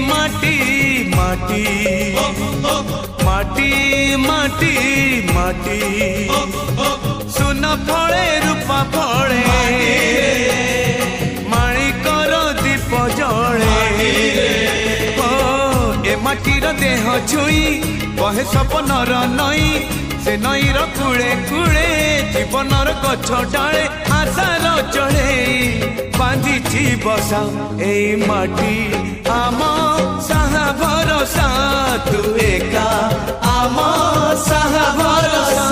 माटी माटी माटी माटी माटी सुन फले रूपा फले माणिकर दीप जले ए माटीर देह छुई बहे सपनर नई से नईर कूले कूले जीवनर गछ डाले आशार चढ़े बांधी बसा ए माटी आम साहा भरोसा तू एका आम साहा भरोसा।